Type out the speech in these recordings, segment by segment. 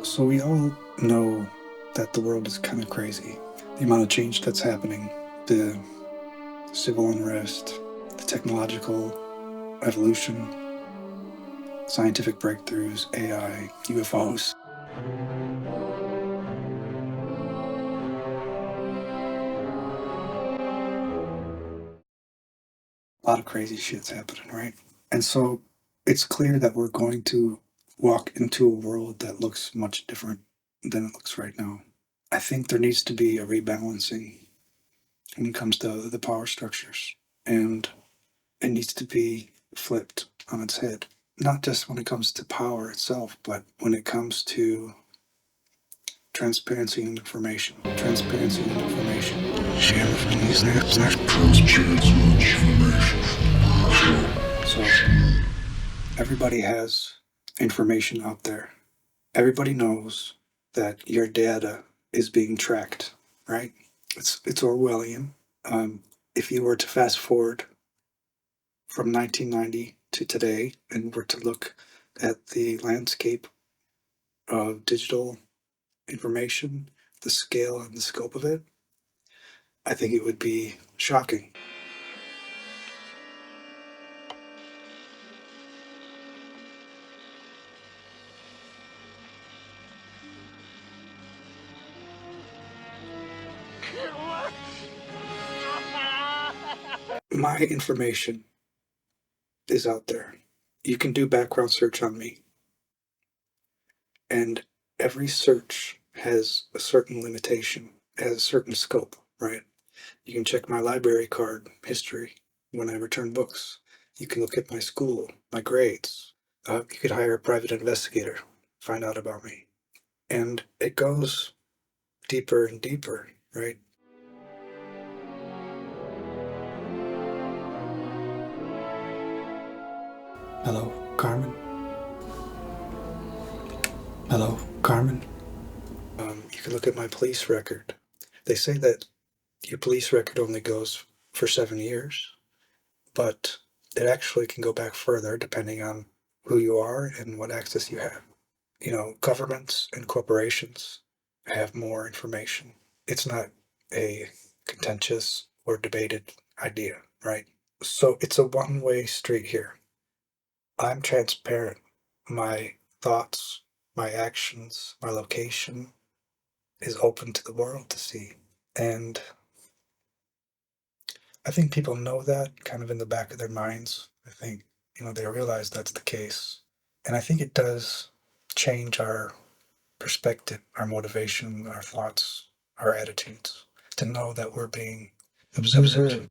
So we all know that the world is kind of crazy. The amount of change that's happening, the civil unrest, the technological evolution, scientific breakthroughs, AI, UFOs. A lot of crazy shit's happening, right? And so it's clear that we're going to walk into a world that looks much different than it looks right now. I think there needs to be a rebalancing when it comes to the power structures. And it needs to be flipped on its head. Not just when it comes to power itself, but when it comes to transparency and information. Transparency and information. So everybody has information out there. Everybody knows that your data is being tracked, right? It's Orwellian. If you were to fast forward from 1990 to today and were to look at the landscape of digital information, the scale and the scope of it, I think it would be shocking. My information is out there. You can do background search on me, and every search has a certain limitation, has a certain scope, right? You can check my library card history when I return books. You can look at my school, my grades. You could hire a private investigator, find out about me. And it goes deeper and deeper, right? Hello, Carmen? Hello, Carmen? You can look at my police record. They say that your police record only goes for 7 years, but it actually can go back further depending on who you are and what access you have. You know, governments and corporations have more information. It's not a contentious or debated idea, right? So it's a one-way street here. I'm transparent. My thoughts, my actions, my location is open to the world to see. And I think people know that kind of in the back of their minds. I think, they realize that's the case. And I think it does change our perspective, our motivation, our thoughts, our attitudes to know that we're being observed.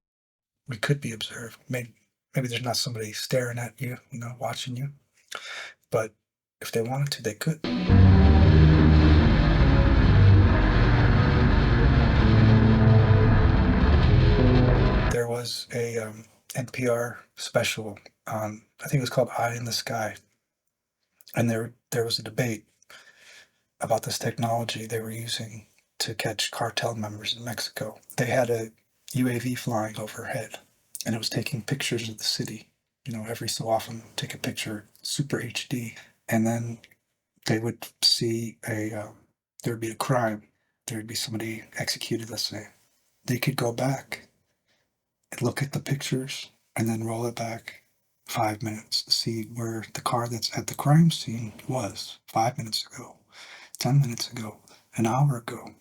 We could be observed. Maybe there's not somebody staring at you, watching you. But if they wanted to, they could. There was a NPR special on, I think it was called Eye in the Sky. And there was a debate about this technology they were using to catch cartel members in Mexico. They had a UAV flying overhead, and it was taking pictures of the city. Every so often, take a picture, super HD, and then they would see there would be a crime. There would be somebody executed, let's say. They could go back and look at the pictures and then roll it back 5 minutes to see where the car that's at the crime scene was 5 minutes ago, 10 minutes ago, an hour ago.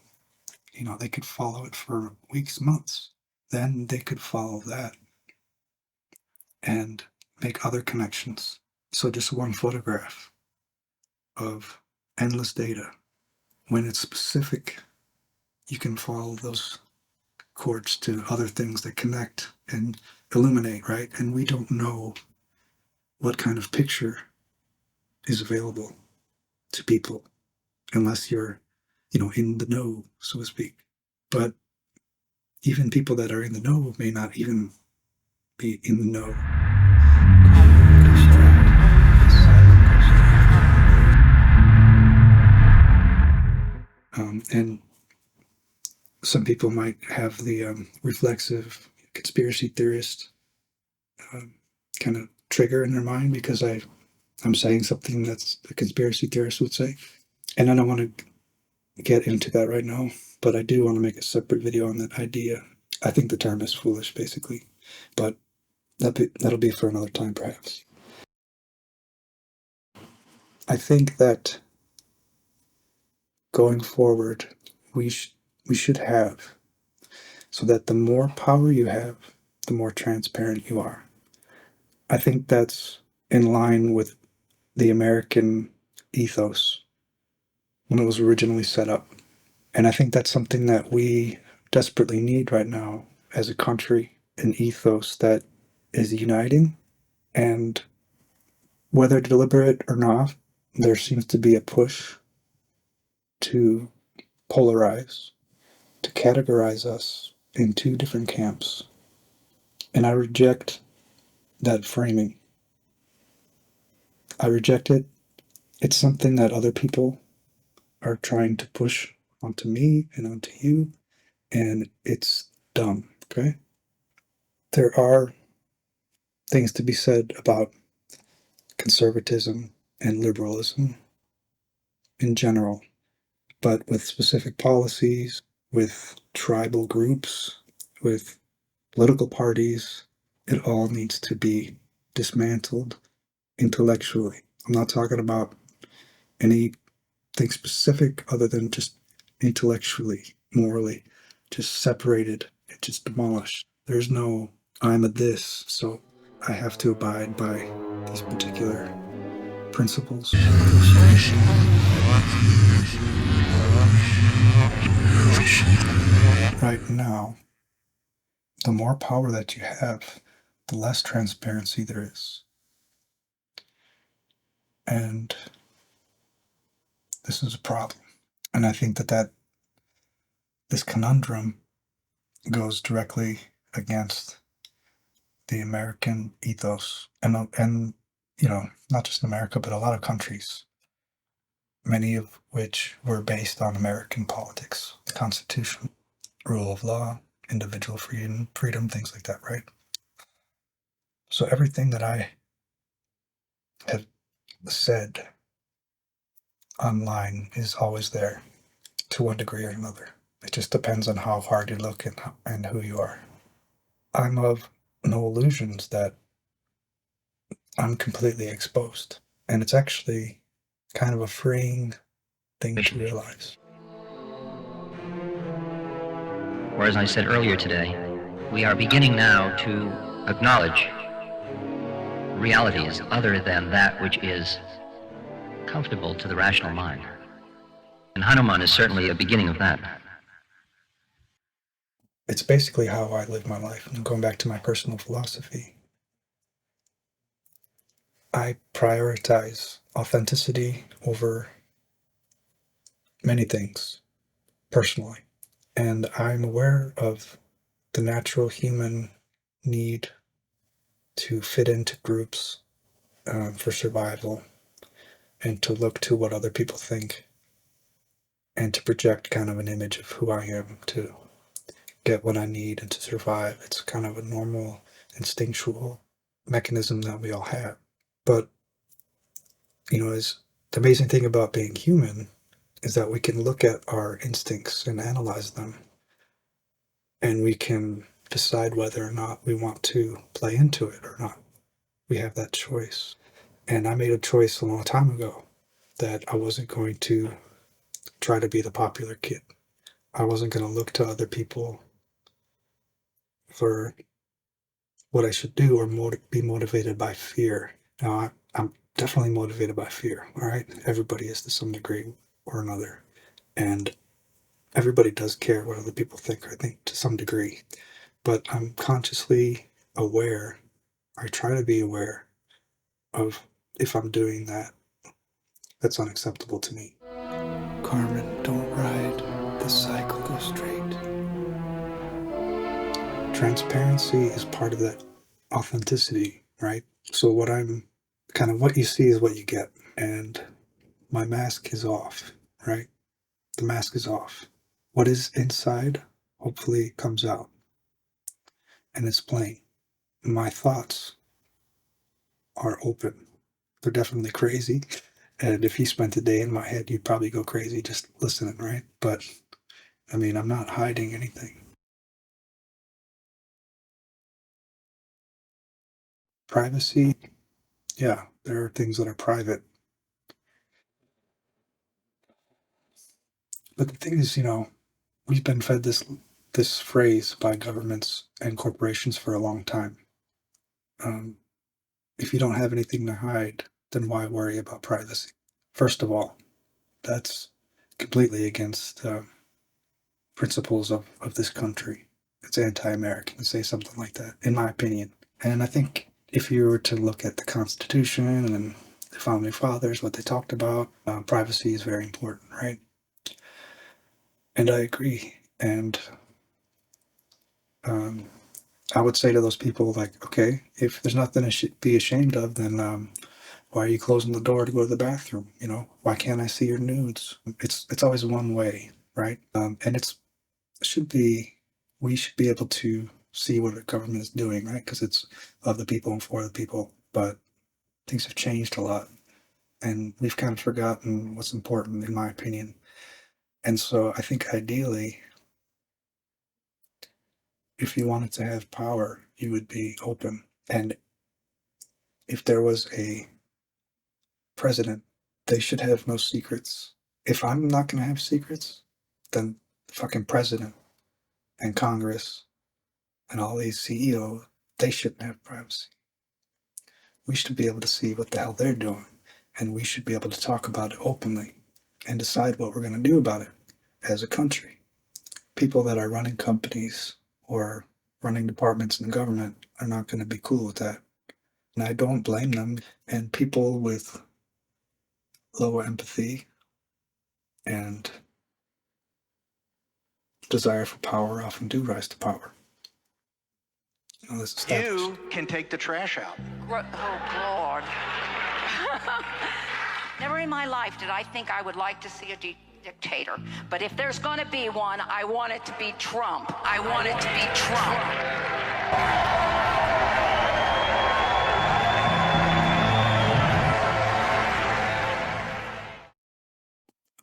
They could follow it for weeks, months. Then they could follow that and make other connections. So just one photograph of endless data. When it's specific, you can follow those cords to other things that connect and illuminate, right? And we don't know what kind of picture is available to people unless you're, in the know, so to speak. But even people that are in the know may not even be in the know. And some people might have the reflexive conspiracy theorist kind of trigger in their mind because I'm saying something that's a conspiracy theorist would say. And I don't want to get into that right now, but I do want to make a separate video on that idea. I think the term is foolish, basically, but that'll be for another time, perhaps. I think that going forward, we should have, so that the more power you have, the more transparent you are. I think that's in line with the American ethos when it was originally set up. And I think that's something that we desperately need right now as a country, an ethos that is uniting. And whether deliberate or not, there seems to be a push to polarize, to categorize us in two different camps. And I reject that framing. I reject it. It's something that other people are trying to push onto me and onto you, and it's dumb, okay? There are things to be said about conservatism and liberalism in general, but with specific policies, with tribal groups, with political parties, it all needs to be dismantled intellectually. I'm not talking about anything specific other than just intellectually, morally, just separated, just demolished. There's no, I'm a this, so I have to abide by these particular principles. Right now, the more power that you have, the less transparency there is. And this is a problem. And I think that this conundrum goes directly against the American ethos and not just America, but a lot of countries, many of which were based on American politics, the Constitution, rule of law, individual freedom, things like that, right? So everything that I have said online is always there to one degree or another. It just depends on how hard you look and who you are. I'm of no illusions that I'm completely exposed. And it's actually kind of a freeing thing to realize. Or as I said earlier today, we are beginning now to acknowledge realities other than that which is comfortable to the rational mind. And Hanuman is certainly a beginning of that. It's basically how I live my life. And going back to my personal philosophy, I prioritize authenticity over many things personally. And I'm aware of the natural human need to fit into groups for survival and to look to what other people think and to project kind of an image of who I am to get what I need and to survive. It's kind of a normal instinctual mechanism that we all have. But, is the amazing thing about being human is that we can look at our instincts and analyze them, and we can decide whether or not we want to play into it or not. We have that choice. And I made a choice a long time ago that I wasn't going to try to be the popular kid. I wasn't going to look to other people for what I should do or be motivated by fear. Now, I'm definitely motivated by fear, all right? Everybody is to some degree or another. And everybody does care what other people think, I think, to some degree. But I'm consciously aware, I try to be aware of if I'm doing that, that's unacceptable to me. Carmen, don't ride the cycle, go straight. Transparency is part of that authenticity, right? So what you see is what you get. And my mask is off, right? The mask is off. What is inside hopefully comes out. And it's plain. My thoughts are open. They're definitely crazy. And if you spent a day in my head, you'd probably go crazy just listening, right? But I mean, I'm not hiding anything. Privacy, yeah, there are things that are private. But the thing is, we've been fed this phrase by governments and corporations for a long time. Um, if you don't have anything to hide, then why worry about privacy? First of all, that's completely against principles of this country. It's anti-American to say something like that, in my opinion. And I think if you were to look at the Constitution and the Founding Fathers, what they talked about, privacy is very important, right? And I agree. And um, I would say to those people, like, okay, if there's nothing to be ashamed of, then why are you closing the door to go to the bathroom? Why can't I see your nudes? It's always one way, right? And should be we should be able to see what the government is doing, right? Because it's of the people and for the people. But things have changed a lot, and we've kind of forgotten what's important, in my opinion. And so I think ideally, if you wanted to have power, you would be open. And if there was a president, they should have no secrets. If I'm not going to have secrets, then the fucking president and Congress and all these CEOs, they shouldn't have privacy. We should be able to see what the hell they're doing, and we should be able to talk about it openly and decide what we're going to do about it as a country. People that are running companies or running departments in the government are not going to be cool with that. And I don't blame them. And people with low empathy and desire for power often do rise to power. This You can take the trash out. Oh, Lord. Never in my life did I think I would like to see a dictator. But if there's going to be one, I want it to be Trump. I want it to be Trump.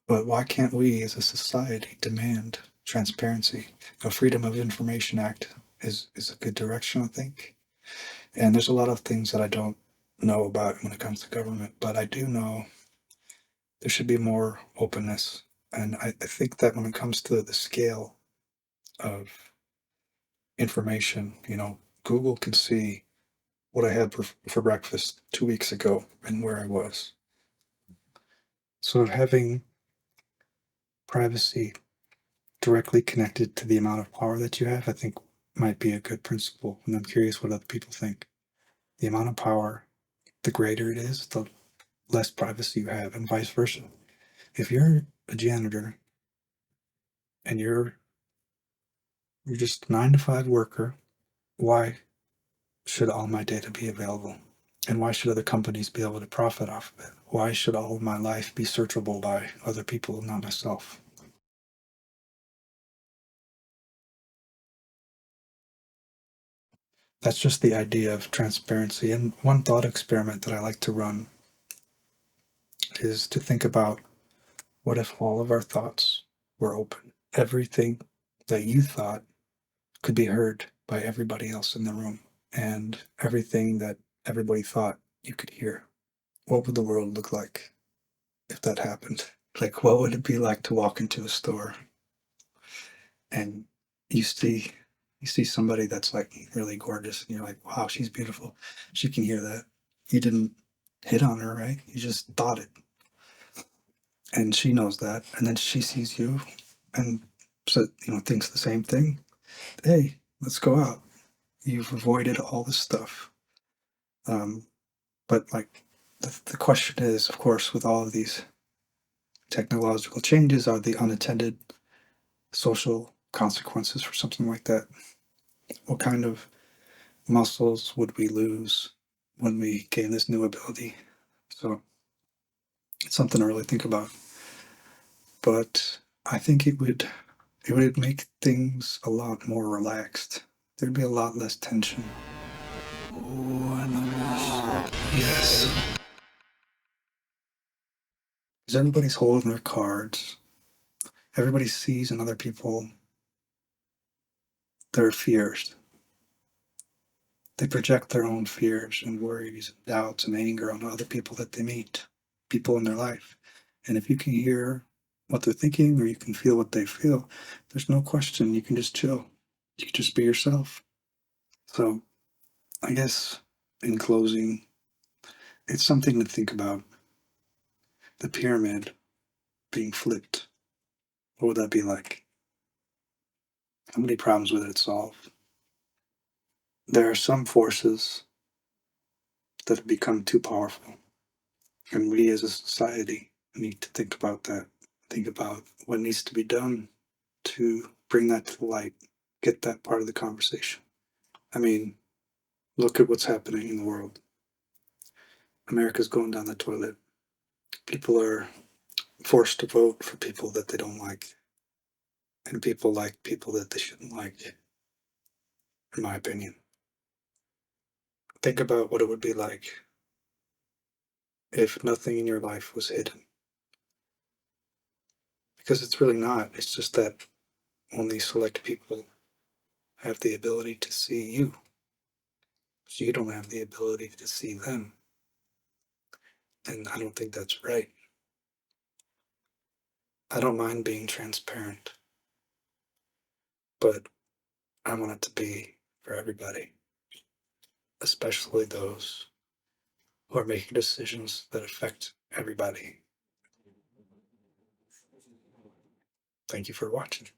But why can't we as a society demand transparency? The Freedom of Information Act is a good direction, I think. And there's a lot of things that I don't know about when it comes to government, but I do know there should be more openness. And I think that when it comes to the scale of information, Google can see what I had for breakfast 2 weeks ago and where I was. So having privacy directly connected to the amount of power that you have, I think might be a good principle. And I'm curious what other people think. The amount of power, the greater it is, the less privacy you have, and vice versa. If you're a janitor and you're just 9 to 5 worker, why should all my data be available? And why should other companies be able to profit off of it? Why should all of my life be searchable by other people, not myself? That's just the idea of transparency. And one thought experiment that I like to run is to think about, what if all of our thoughts were open? Everything that you thought could be heard by everybody else in the room, and everything that everybody thought you could hear. What would the world look like if that happened? Like, what would it be like to walk into a store and you see somebody that's like really gorgeous, and you're like, wow, she's beautiful. She can hear that. You didn't hit on her, right? You just thought it. And she knows that. And then she sees you and so thinks the same thing. Hey, let's go out. You've avoided all this stuff. But like the question is, of course, with all of these technological changes, are the unintended social consequences for something like that? What kind of muscles would we lose when we gain this new ability? So it's something to really think about. But I think it would make things a lot more relaxed. There'd be a lot less tension. Oh, Yes. Because everybody's holding their cards. Everybody sees in other people their fears. They project their own fears and worries, and doubts and anger on other people that they meet, people in their life. And if you can hear what they're thinking or you can feel what they feel, there's no question. You can just chill. You can just be yourself. So I guess in closing, it's something to think about. The pyramid being flipped. What would that be like? How many problems would it solve? There are some forces that have become too powerful. And we as a society need to think about that. Think about what needs to be done to bring that to the light, get that part of the conversation. I mean, look at what's happening in the world. America's going down the toilet. People are forced to vote for people that they don't like. And people like people that they shouldn't like, in my opinion. Think about what it would be like if nothing in your life was hidden. Because it's really not. It's just that only select people have the ability to see you. So you don't have the ability to see them. And I don't think that's right. I don't mind being transparent, but I want it to be for everybody, especially those who are making decisions that affect everybody. Thank you for watching.